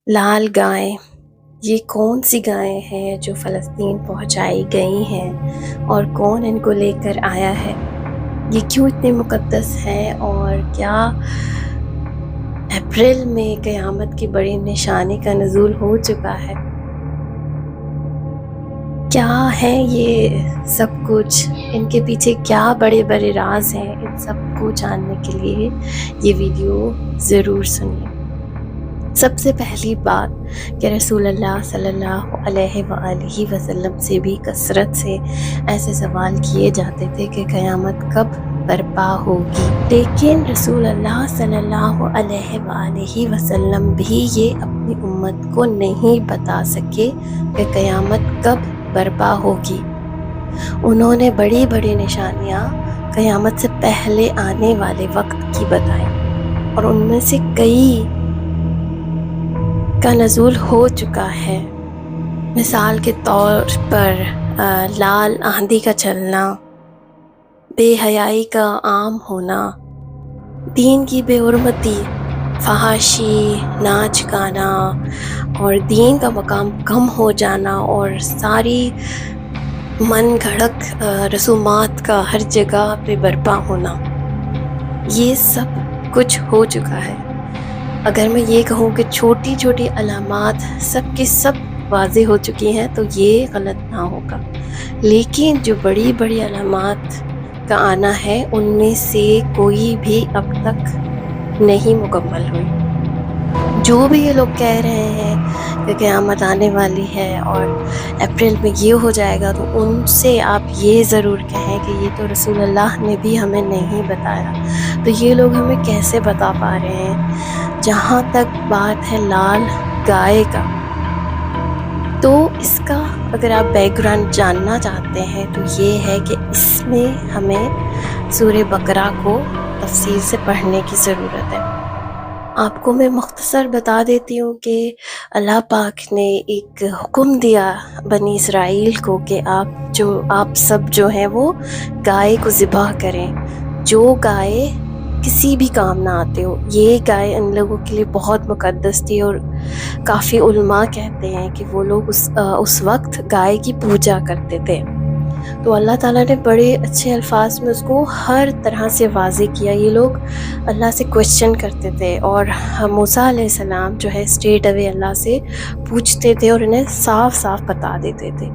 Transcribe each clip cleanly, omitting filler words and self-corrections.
لال گائے، یہ کون سی گائیں ہیں جو فلسطین پہنچائی گئی ہیں اور کون ان کو لے کر آیا ہے؟ یہ کیوں اتنے مقدس ہیں اور کیا اپریل میں قیامت کی بڑی نشانی کا نزول ہو چکا ہے؟ کیا ہے یہ سب کچھ؟ ان کے پیچھے کیا بڑے بڑے راز ہیں؟ ان سب کو جاننے کے لیے یہ ویڈیو ضرور سنیے۔ سب سے پہلی بات کہ رسول اللہ صلی اللہ علیہ وآلہ وسلم سے بھی کثرت سے ایسے سوال کیے جاتے تھے کہ قیامت کب برپا ہوگی، لیکن رسول اللہ صلی اللہ علیہ وآلہ وسلم بھی یہ اپنی امت کو نہیں بتا سکے کہ قیامت کب برپا ہوگی۔ انہوں نے بڑی بڑی نشانیاں قیامت سے پہلے آنے والے وقت کی بتائی اور ان میں سے کئی کا نزول ہو چکا ہے۔ مثال کے طور پر لال آندھی کا چلنا، بے حیائی کا عام ہونا، دین کی بے حرمتی، فحاشی، ناچ گانا اور دین کا مقام کم ہو جانا اور ساری من گھڑت رسومات کا ہر جگہ پہ برپا ہونا، یہ سب کچھ ہو چکا ہے۔ اگر میں یہ کہوں کہ چھوٹی چھوٹی علامات سب کی سب واضح ہو چکی ہیں تو یہ غلط نہ ہوگا، لیکن جو بڑی بڑی علامات کا آنا ہے ان میں سے کوئی بھی اب تک نہیں مکمل ہوئی۔ جو بھی یہ لوگ کہہ رہے ہیں کہ قیامت آنے والی ہے اور اپریل میں یہ ہو جائے گا، تو ان سے آپ یہ ضرور کہیں کہ یہ تو رسول اللہ نے بھی ہمیں نہیں بتایا، تو یہ لوگ ہمیں کیسے بتا پا رہے ہیں؟ جہاں تک بات ہے لال گائے کا، تو اس کا اگر آپ بیک گراؤنڈ جاننا چاہتے ہیں تو یہ ہے کہ اس میں ہمیں سورہ بقرہ کو تفصیل سے پڑھنے کی ضرورت ہے۔ آپ کو میں مختصر بتا دیتی ہوں کہ اللہ پاک نے ایک حکم دیا بنی اسرائیل کو کہ آپ سب جو ہیں وہ گائے کو ذبح کریں، جو گائے کسی بھی کام نہ آتے ہو۔ یہ گائے ان لوگوں کے لیے بہت مقدس تھی اور کافی علماء کہتے ہیں کہ وہ لوگ اس وقت گائے کی پوجا کرتے تھے۔ تو اللہ تعالیٰ نے بڑے اچھے الفاظ میں اس کو ہر طرح سے واضح کیا۔ یہ لوگ اللہ سے کویسچن کرتے تھے اور موسیٰ علیہ السلام جو ہے اسٹریٹ اوے اللہ سے پوچھتے تھے اور انہیں صاف صاف بتا دیتے تھے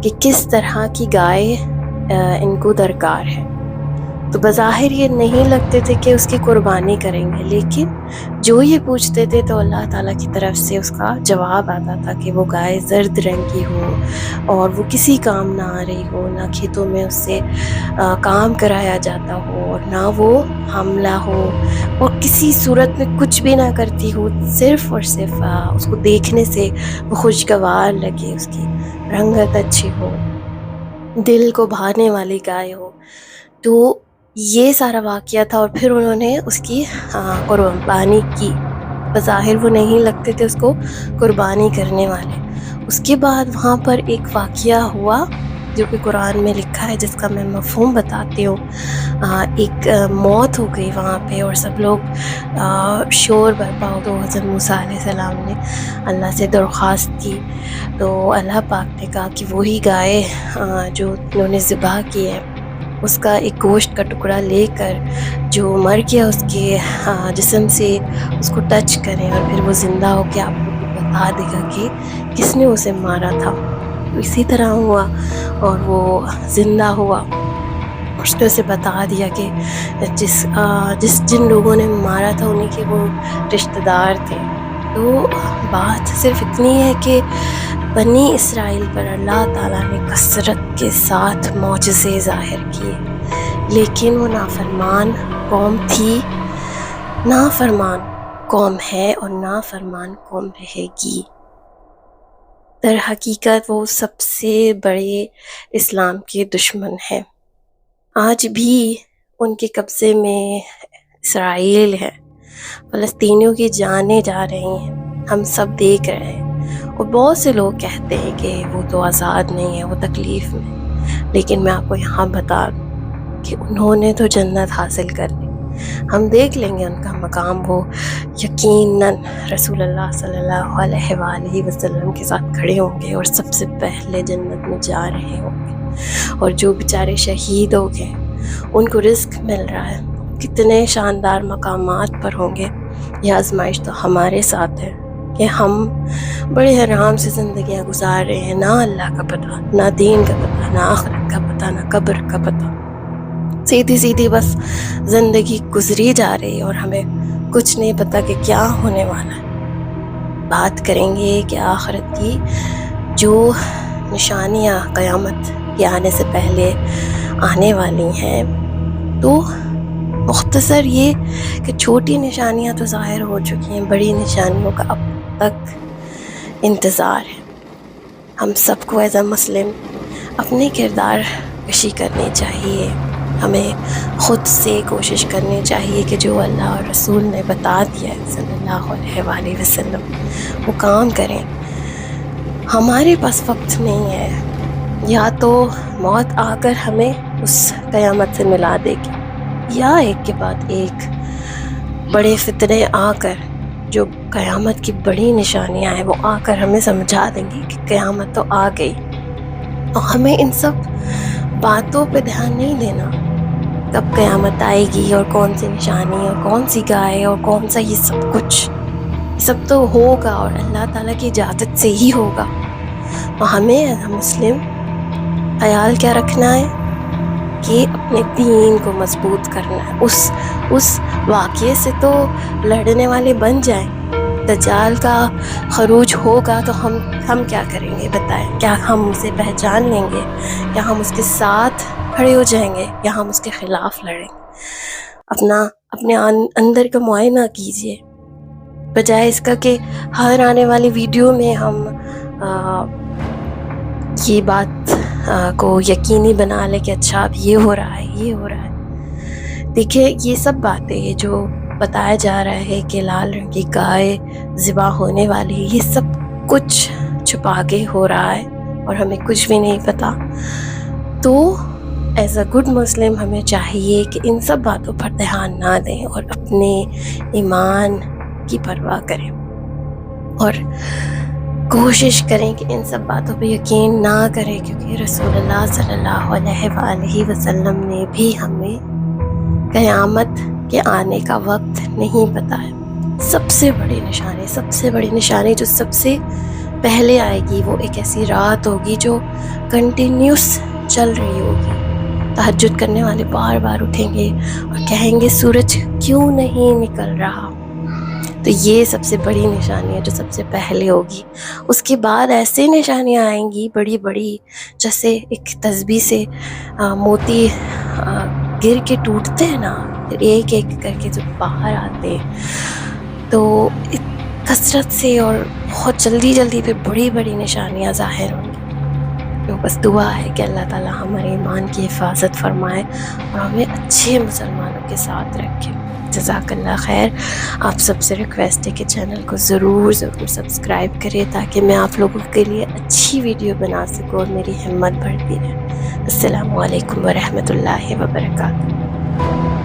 کہ کس طرح کی گائے ان کو درکار ہے۔ تو بظاہر یہ نہیں لگتے تھے کہ اس کی قربانی کریں گے، لیکن جو یہ پوچھتے تھے تو اللہ تعالیٰ کی طرف سے اس کا جواب آتا تھا کہ وہ گائے زرد رنگ کی ہو اور وہ کسی کام نہ آ رہی ہو، نہ کھیتوں میں اس سے کام کرایا جاتا ہو اور نہ وہ حاملہ ہو اور کسی صورت میں کچھ بھی نہ کرتی ہو، صرف اور صرف اس کو دیکھنے سے وہ خوشگوار لگے، اس کی رنگت اچھی ہو، دل کو بھانے والی گائے ہو۔ تو یہ سارا واقعہ تھا اور پھر انہوں نے اس کی قربانی کی۔ بظاہر وہ نہیں لگتے تھے اس کو قربانی کرنے والے۔ اس کے بعد وہاں پر ایک واقعہ ہوا جو کہ قرآن میں لکھا ہے، جس کا میں مفہوم بتاتی ہوں۔ ایک موت ہو گئی وہاں پہ اور سب لوگ شور برپا ہو، تو حضرت موسیٰ علیہ السلام نے اللہ سے درخواست کی، تو اللہ پاک نے کہا کہ وہی گائے جو انہوں نے ذبح کی ہے، اس کا ایک گوشت کا ٹکڑا لے کر جو مر گیا اس کے جسم سے اس کو ٹچ کریں اور پھر وہ زندہ ہو کے آپ کو بتا دے گا کہ کس نے اسے مارا تھا۔ تو اسی طرح ہوا اور وہ زندہ ہوا، اس نے اسے بتا دیا کہ جن لوگوں نے مارا تھا انہیں کے وہ رشتہ دار تھے۔ تو بات صرف اتنی ہے کہ بنی اسرائیل پر اللہ تعالیٰ نے کثرت کے ساتھ معجزے ظاہر کیے، لیکن وہ نافرمان قوم تھی، نافرمان قوم ہے اور نافرمان قوم رہے گی۔ در حقیقت وہ سب سے بڑے اسلام کے دشمن ہیں۔ آج بھی ان کے قبضے میں اسرائیل ہے، فلسطینیوں کی جانیں جا رہی ہیں، ہم سب دیکھ رہے ہیں۔ اور بہت سے لوگ کہتے ہیں کہ وہ تو آزاد نہیں ہے، وہ تکلیف میں، لیکن میں آپ کو یہاں بتا دوں کہ انہوں نے تو جنت حاصل کر لی، ہم دیکھ لیں گے ان کا مقام، وہ یقیناً رسول اللہ صلی اللہ علیہ وآلہ وسلم کے ساتھ کھڑے ہوں گے اور سب سے پہلے جنت میں جا رہے ہوں گے۔ اور جو بیچارے شہید ہو گئے ان کو رزق مل رہا ہے، کتنے شاندار مقامات پر ہوں گے۔ یہ آزمائش تو ہمارے ساتھ ہے کہ ہم بڑے آرام سے زندگیاں گزار رہے ہیں، نہ اللہ کا پتہ، نہ دین کا پتہ، نہ آخرت کا پتہ، نہ قبر کا پتہ، سیدھی سیدھی بس زندگی گزری جا رہی ہے اور ہمیں کچھ نہیں پتہ کہ کیا ہونے والا ہے۔ بات کریں گے کہ آخرت کی جو نشانیاں قیامت کے آنے سے پہلے آنے والی ہیں، تو مختصر یہ کہ چھوٹی نشانیاں تو ظاہر ہو چکی ہیں، بڑی نشانیوں کا اب تک انتظار ہے۔ ہم سب کو ایز اے مسلم اپنی کردار کشی کرنی چاہیے، ہمیں خود سے کوشش کرنی چاہیے کہ جو اللہ اور رسول نے بتا دیا ہے صلی اللہ علیہ وآلہ وسلم وہ کام کریں۔ ہمارے پاس وقت نہیں ہے، یا تو موت آ کر ہمیں اس قیامت سے ملا دے گی، یا ایک کے بعد ایک بڑے فتنے آ کر جو قیامت کی بڑی نشانیاں ہیں وہ آ کر ہمیں سمجھا دیں گی کہ قیامت تو آ گئی۔ اور ہمیں ان سب باتوں پہ دھیان نہیں دینا، کب قیامت آئے گی اور کون سی نشانی اور کون سی گائے اور کون سا، یہ سب کچھ، یہ سب تو ہوگا اور اللہ تعالیٰ کی اجازت سے ہی ہوگا۔ اور ہمیں ایز اے مسلم خیال کیا رکھنا ہے کہ اپنے دین کو مضبوط کرنا ہے۔ اس واقعے سے تو لڑنے والے بن جائیں، دجال کا خروج ہوگا تو ہم کیا کریں گے بتائیں؟ کیا ہم اسے پہچان لیں گے؟ کیا ہم اس کے ساتھ کھڑے ہو جائیں گے یا ہم اس کے خلاف لڑیں گے؟ اپنے اندر کا معائنہ کیجئے، بجائے اس کا کہ ہر آنے والی ویڈیو میں ہم یہ بات کو یقینی بنا لے کہ اچھا اب یہ ہو رہا ہے، یہ ہو رہا ہے۔ دیکھیں یہ سب باتیں جو بتایا جا رہا ہے کہ لال رنگ کی گائے ذبح ہونے والی ہے، یہ سب کچھ چھپا کے ہو رہا ہے اور ہمیں کچھ بھی نہیں پتا۔ تو ایز اے گڈ مسلم ہمیں چاہیے کہ ان سب باتوں پر دھیان نہ دیں اور اپنے ایمان کی پرواہ کریں اور کوشش کریں کہ ان سب باتوں پہ یقین نہ کریں، کیونکہ رسول اللہ صلی اللہ علیہ وآلہ وسلم نے بھی ہمیں قیامت کے آنے کا وقت نہیں بتایا۔ سب سے بڑی نشانی جو سب سے پہلے آئے گی وہ ایک ایسی رات ہوگی جو کنٹینیوس چل رہی ہوگی، تہجد کرنے والے بار بار اٹھیں گے اور کہیں گے سورج کیوں نہیں نکل رہا۔ تو یہ سب سے بڑی نشانی ہے جو سب سے پہلے ہوگی۔ اس کے بعد ایسے نشانیاں آئیں گی بڑی بڑی، جیسے ایک تسبیح سے موتی گر کے ٹوٹتے ہیں نا، پھر ایک ایک کر کے جو باہر آتے ہیں، تو کثرت سے اور بہت جلدی پھر بڑی بڑی نشانیاں ظاہر ہوں گی۔ تو بس دعا ہے کہ اللہ تعالیٰ ہمارے ایمان کی حفاظت فرمائے اور ہمیں اچھے مسلمانوں کے ساتھ رکھے۔ جزاک اللہ خیر۔ آپ سب سے ریکویسٹ ہے کہ چینل کو ضرور سبسکرائب کریں تاکہ میں آپ لوگوں کے لیے اچھی ویڈیو بنا سکوں اور میری ہمت بڑھتی رہے۔ السلام علیکم ورحمۃ اللہ وبرکاتہ۔